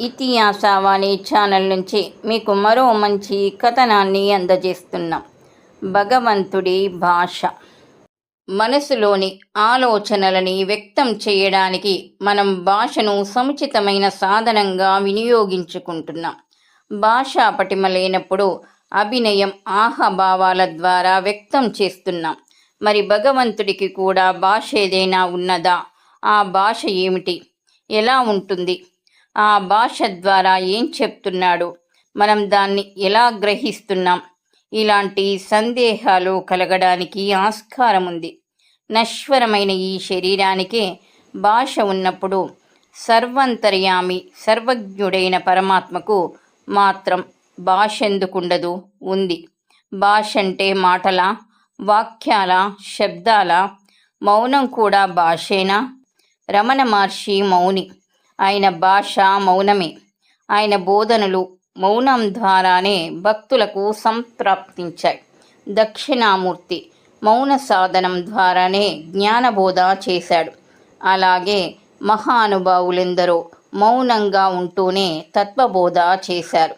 ఇతిహాసవాణి channel నుంచి మీకు మరో మంచి కథనాన్ని అందజేస్తున్నాం. భగవంతుడి భాష. మనసులోని ఆలోచనలని వ్యక్తం చేయడానికి మనం భాషను సముచితమైన సాధనంగా వినియోగించుకుంటున్నాం. భాషా పటిమ లేనప్పుడు అభినయం, ఆహభావాల ద్వారా వ్యక్తం చేస్తున్నాం. మరి భగవంతుడికి కూడా భాష ఏదైనా ఉన్నదా? ఆ భాష ఏమిటి? ఎలా ఉంటుంది? ఆ భాష ద్వారా ఏం చెప్తున్నాడు? మనం దాన్ని ఎలా గ్రహిస్తున్నాం? ఇలాంటి సందేహాలు కలగడానికి ఆస్కారం ఉంది. నశ్వరమైన ఈ శరీరానికే భాష ఉన్నప్పుడు సర్వంతర్యామి, సర్వజ్ఞుడైన పరమాత్మకు మాత్రం భాష ఎందుకుండదు? ఉంది. భాష అంటే మాటలా, వాక్యాల, శబ్దాల? మౌనం కూడా భాషేనా? రమణ మహర్షి మౌని. ఆయన భాష మౌనమే. ఆయన బోధనలు మౌనం ద్వారానే భక్తులకు సంప్రాప్తించాయి. దక్షిణామూర్తి మౌన సాధనం ద్వారానే జ్ఞానబోధ చేశాడు. అలాగే మహానుభావులెందరో మౌనంగా ఉంటూనే తత్వబోధ చేశారు.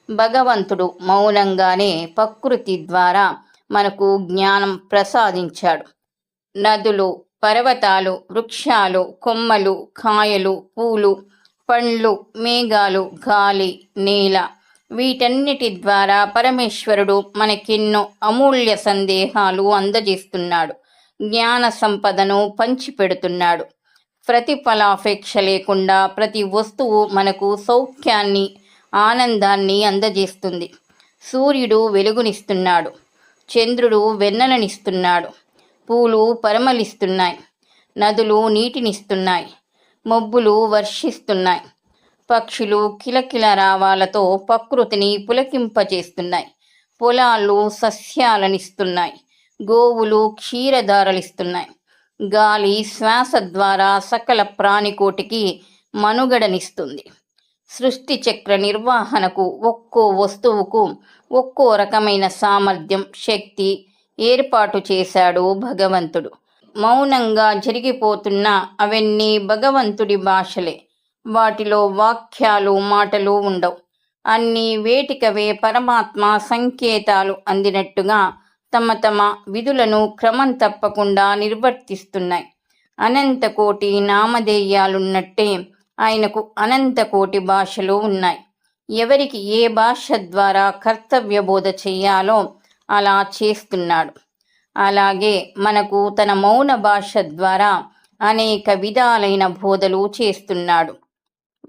భగవంతుడు మౌనంగానే ప్రకృతి ద్వారా మనకు జ్ఞానం ప్రసాదించాడు. నదులు, పర్వతాలు, వృక్షాలు, కొమ్మలు, కాయలు, పూలు, పండ్లు, మేఘాలు, గాలి, నేల, వీటన్నిటి ద్వారా పరమేశ్వరుడు మనకెన్నో అమూల్య సందేహాలు అందజేస్తున్నాడు. జ్ఞాన సంపదను పంచిపెడుతున్నాడు. ప్రతిఫలాపేక్ష లేకుండా ప్రతి వస్తువు మనకు సౌఖ్యాన్ని, ఆనందాన్ని అందజేస్తుంది. సూర్యుడు వెలుగునిస్తున్నాడు. చంద్రుడు వెన్నెలనిస్తున్నాడు. పూలు పరిమళిస్తున్నాయి. నదులు నీటినిస్తున్నాయి. మబ్బులు వర్షిస్తున్నాయి. పక్షులు కిలకిల రావాలతో ప్రకృతిని పులకింపచేస్తున్నాయి. పొలాలు సస్యాలనిస్తున్నాయి. గోవులు క్షీరధారలిస్తున్నాయి. గాలి శ్వాస ద్వారా సకల ప్రాణికోటికి మనుగడనిస్తుంది. సృష్టి చక్ర నిర్వహణకు ఒక్కో వస్తువుకు ఒక్కో రకమైన సామర్థ్యం, శక్తి ఏర్పాటు చేశాడు భగవంతుడు. మౌనంగా జరిగిపోతున్న అవన్నీ భగవంతుడి భాషలే. వాటిలో వాక్యాలు, మాటలు ఉండవు. అన్నీ వేటికవే పరమాత్మ సంకేతాలు అందినట్టుగా తమ తమ విధులను క్రమం తప్పకుండా నిర్వర్తిస్తున్నాయి. అనంతకోటి నామధేయాలున్నట్టే ఆయనకు అనంతకోటి భాషలు ఉన్నాయి. ఎవరికి ఏ భాష ద్వారా కర్తవ్య బోధ చెయ్యాలో అలా చేస్తున్నాడు. అలాగే మనకు తన మౌన భాష ద్వారా అనేక విధాలైన బోధలు చేస్తున్నాడు.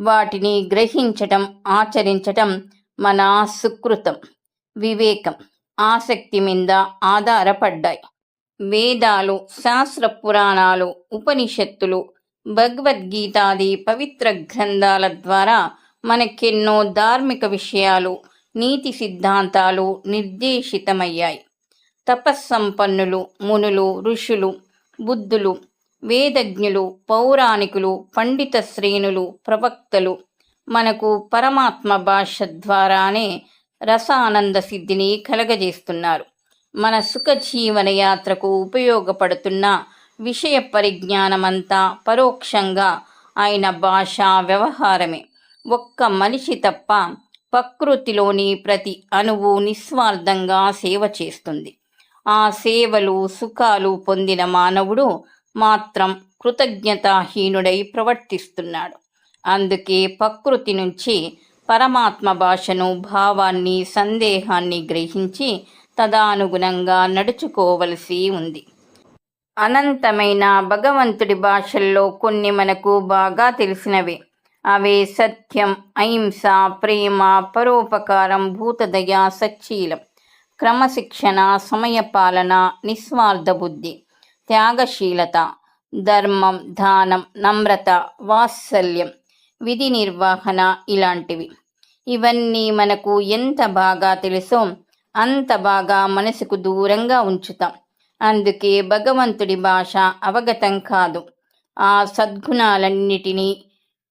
వాటిని గ్రహించటం, ఆచరించటం మన సుకృతం, వివేకం, ఆసక్తి మీద ఆధారపడ్డాయి. వేదాలు, శాస్త్ర పురాణాలు, ఉపనిషత్తులు, భగవద్గీతాది పవిత్ర గ్రంథాల ద్వారా మనకెన్నో ధార్మిక విషయాలు, నీతి సిద్ధాంతాలు నిర్దేశితమయ్యాయి. తపస్సంపన్నులు, మునులు, ఋషులు, బుద్ధులు, వేదజ్ఞులు, పౌరాణికులు, పండిత శ్రేణులు, ప్రవక్తలు మనకు పరమాత్మ భాష ద్వారానే రసానంద సిద్ధిని కలగజేస్తున్నారు. మన సుఖజీవన యాత్రకు ఉపయోగపడుతున్న విషయ పరిజ్ఞానమంతా పరోక్షంగా ఆయన భాషా వ్యవహారమే. ఒక్క మనిషి తప్ప ప్రకృతిలోని ప్రతి అణువు నిస్వార్థంగా సేవ చేస్తుంది. ఆ సేవలు, సుఖాలు పొందిన మానవుడు మాత్రం కృతజ్ఞతాహీనుడై ప్రవర్తిస్తున్నాడు. అందుకే ప్రకృతి నుంచి పరమాత్మ భాషను, భావాన్ని, సందేహాన్ని గ్రహించి తదనుగుణంగా నడుచుకోవలసి ఉంది. అనంతమైన భగవంతుడి భాషల్లో కొన్ని మనకు బాగా తెలిసినవే. అవే సత్యం, అహింస, ప్రేమ, పరోపకారం, భూతదయ, సచ్చీలం, క్రమశిక్షణ, సమయపాలన, నిస్వార్థ బుద్ధి, త్యాగశీలత, ధర్మం, దానం, నమ్రత, వాత్సల్యం, విధి నిర్వహణ ఇలాంటివి. ఇవన్నీ మనకు ఎంత బాగా తెలుసో అంత బాగా మనసుకు దూరంగా ఉంచుతాం. అందుకే భగవంతుడి భాష అవగతం కాదు. ఆ సద్గుణాలన్నిటినీ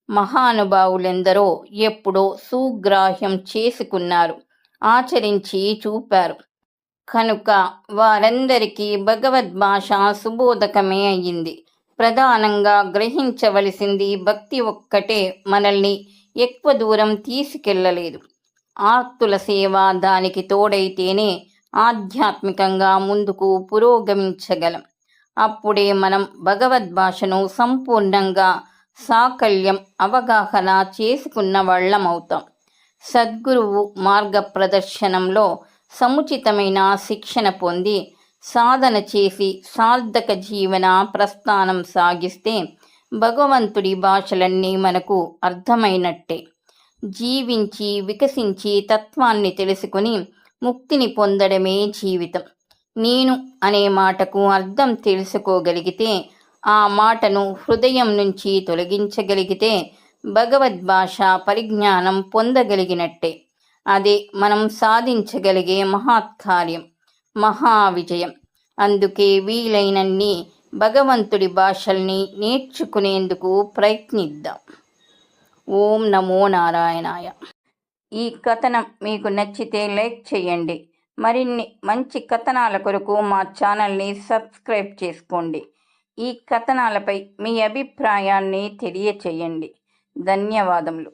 మహానుభావులెందరో ఎప్పుడో సుగ్రాహ్యం చేసుకున్నారు, ఆచరించి చూపారు. కనుక వారందరికీ భగవద్భాష సుబోధకమే అయ్యింది. ప్రధానంగా గ్రహించవలసింది భక్తి ఒక్కటే మనల్ని ఎక్కువ దూరం తీసుకెళ్లలేదు. ఆర్తుల సేవ దానికి తోడైతేనే ఆధ్యాత్మికంగా ముందుకు పురోగమించగలం. అప్పుడే మనం భగవద్భాషను సంపూర్ణంగా సాకల్యం అవగాహన చేసుకున్న వాళ్ళమవుతాం. సద్గురువు మార్గ ప్రదర్శనంలో సముచితమైన శిక్షణ పొంది సాధన చేసి సార్థక జీవన ప్రస్థానం సాగిస్తే భగవంతుడి భాషలన్నీ మనకు అర్థమైనట్టే. జీవించి వికసించి తత్వాన్ని తెలుసుకుని ముక్తిని పొందడమే జీవితం. నేను అనే మాటకు అర్థం తెలుసుకోగలిగితే, ఆ మాటను హృదయం నుంచి తొలగించగలిగితే భగవద్భాష పరిజ్ఞానం పొందగలిగినట్టే. అదే మనం సాధించగలిగే మహత్కార్యం, మహావిజయం. అందుకే వీలైనన్ని భగవంతుడి భాషల్ని నేర్చుకునేందుకు ప్రయత్నిద్దాం. ఓం నమో నారాయణాయ. ఈ కథనం మీకు నచ్చితే లైక్ చేయండి. మరిన్ని మంచి కథనాల కొరకు మా ఛానల్ని సబ్స్క్రైబ్ చేసుకోండి. ఈ కథనాలపై మీ అభిప్రాయాన్ని తెలియచేయండి. ధన్యవాదములు.